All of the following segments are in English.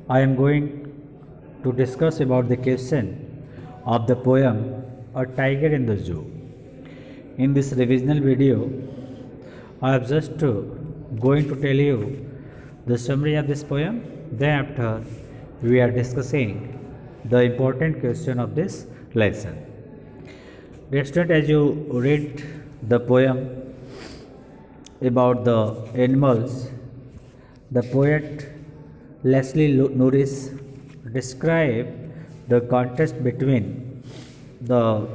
I am going to discuss about the question of the poem A Tiger in the Zoo. In this revisional video, I am just going to tell you the summary of this poem. Thereafter, we are discussing the important question of this lesson. Dear student, as you read the poem about the animals, the poet Leslie Norris described the contrast between the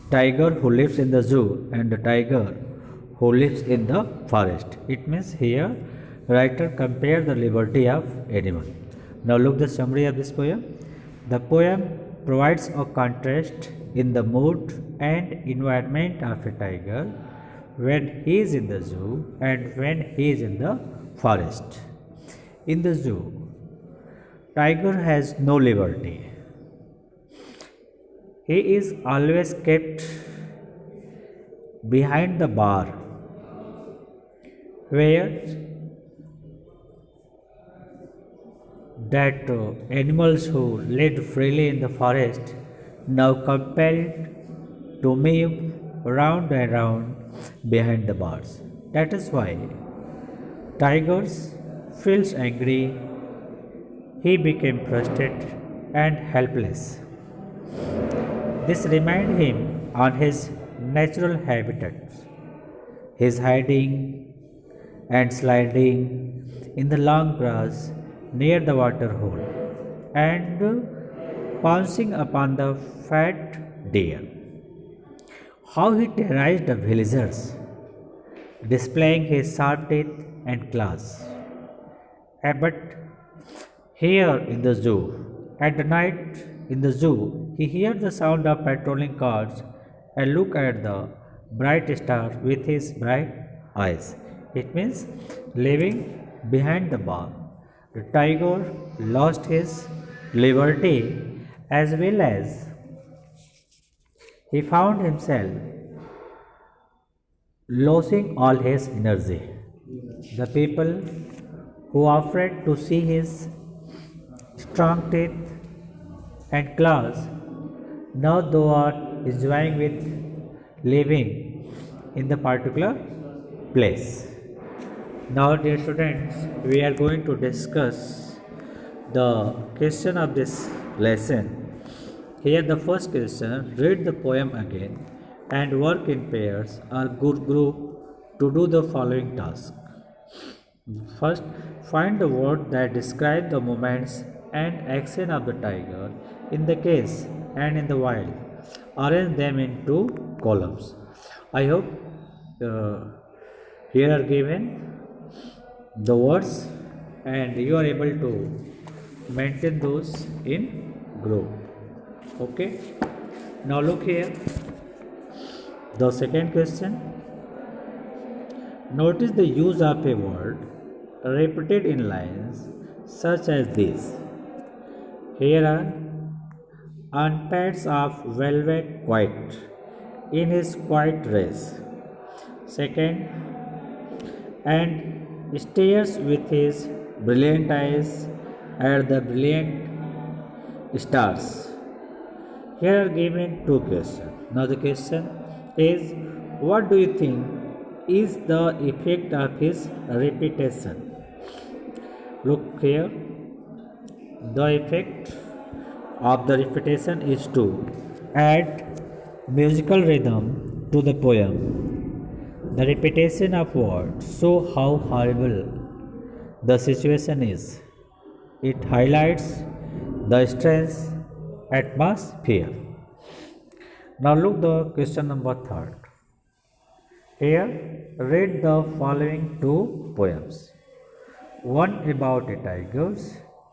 tiger who lives in the zoo and the tiger who lives in the forest. It means here writer compare the liberty of animal. Now look the summary of this poem. The poem provides a contrast in the mood and environment of a tiger when he is in the zoo and when he is in the forest. In the zoo, tiger has no liberty. He is always kept behind the bar, where that animals who lived freely in the forest now compelled to move round and round behind the bars. That is why tigers feels angry, he became frustrated and helpless. This reminded him on his natural habitats, his hiding and sliding in the long grass near the water hole and pouncing upon the fat deer. How he terrorized the villagers, displaying his sharp teeth and claws. But here in the zoo, at the night in the zoo, he hears the sound of patrolling cars and look at the bright star with his bright eyes. It means living behind the bar. The tiger lost his liberty as well as he found himself losing all his energy. The people who are afraid to see his strong teeth and claws now they are enjoying with living in the particular place. Now, dear students, we are going to discuss the question of this lesson. Here, the first question: read the poem again and work in pairs or good group to do the following task. First, find the word that describe the movements and action of the tiger in the case and in the wild. Arrange them into columns. I hope here are given the words and you are able to maintain those in group. Okay. Now look here. The second question. Notice the use of a word repeated in lines such as this. Here are on pads of velvet white in his quiet race. Second, and stares with his brilliant eyes at the brilliant stars. Here are given two questions. Now the question is, what do you think is the effect of his repetition? Look here. The effect of the repetition is to add musical rhythm to the poem. The repetition of words show how horrible the situation is. It highlights the strange atmosphere. Now look the question number third. Here, read the following two poems. One about a tiger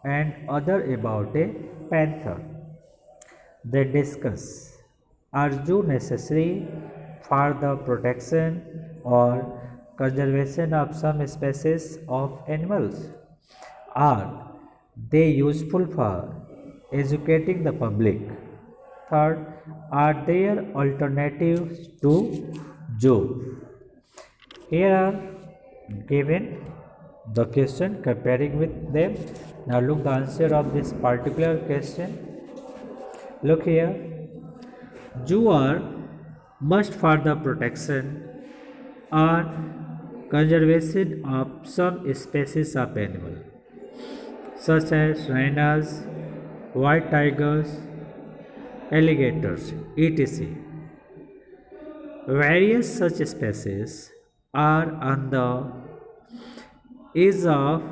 and other about a panther. They discuss, are zoos necessary for the protection or conservation of some species of animals? Are they useful for educating the public? Third, are there alternatives to zoo? Here are given the question comparing with them Now look the answer of this particular question. Look here. Zoo are must for the protection or conservation of some species of animal such as hyenas, white tigers, alligators, etc. Various such species are on the edge of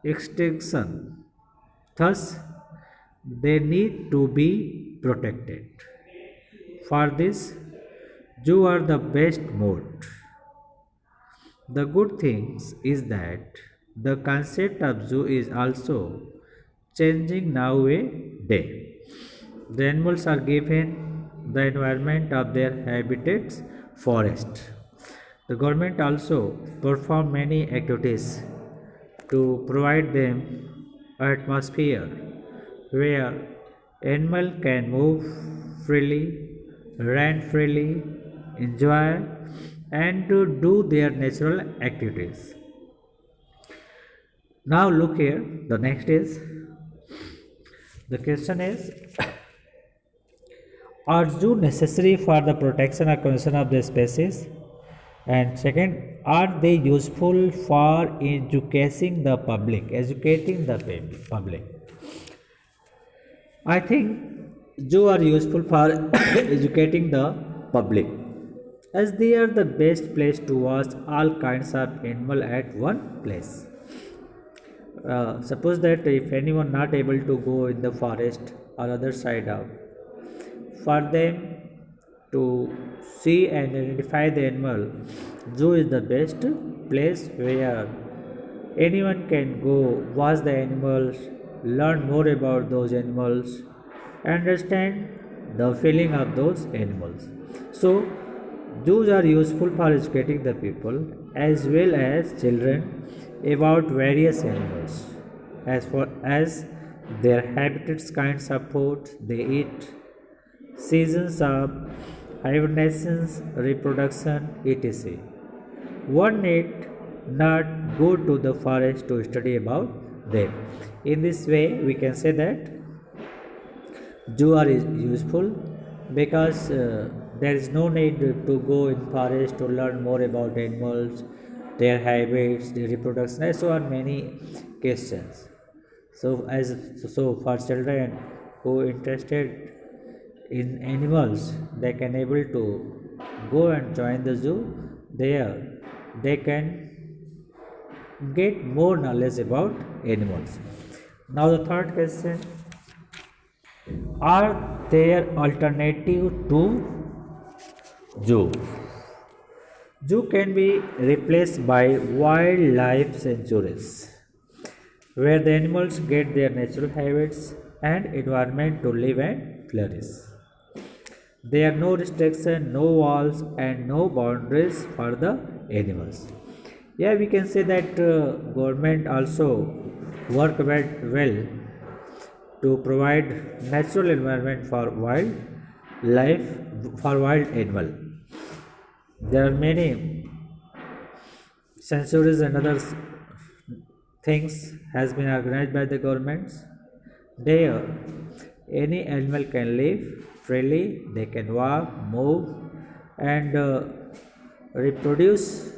extinction. Thus, they need to be protected. For this, zoos are the best mode. The good thing is that the concept of zoo is also changing nowadays. The animals are given the environment of their habitats, forest. The government also perform many activities to provide them atmosphere where animal can move freely, run freely, enjoy and to do their natural activities. Now look here, the next is, the question is, are zoos necessary for the protection or conservation of the species? And second, are they useful for educating the public? I think zoos are useful for educating the public as they are the best place to watch all kinds of animal at one place. Suppose that if anyone not able to go in the forest or other side of, for them to see and identify the animal, zoo is the best place where anyone can go watch the animals, learn more about those animals, understand the feeling of those animals. So zoos are useful for educating the people as well as children about various animals as far as their habitats, kinds of food they eat, seasons of hibernation, reproduction, etc. One need not go to the forest to study about them. In this way, we can say that zoo are useful because there is no need to go in forest to learn more about animals, their habits, their reproduction, and so on many questions. So for children who interested in animals, they can able to go and join the zoo. There they can get more knowledge about animals. Now the third question, are there alternative to zoo? Zoo can be replaced by wildlife sanctuaries where the animals get their natural habits and environment to live and flourish. There are no restrictions, no walls and no boundaries for the animals. Yeah, we can say that government also work well to provide natural environment for wild life, for wild animal. There are many sanctuaries and other things has been organized by the governments. There any animal can live freely, they can walk, move and reproduce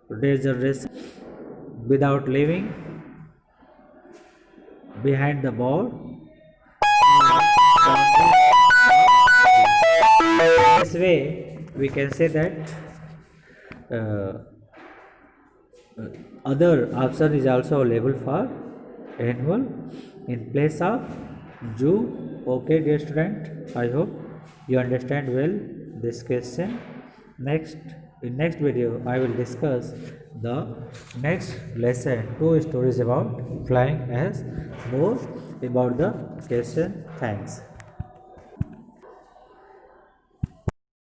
regeneration without living behind the board. This way we can say that uh, other option is also available for animal in place of zoo. Okay dear student, I hope you understand well this question. In next video I will discuss the next lesson, two stories about flying as more about the question. Thanks.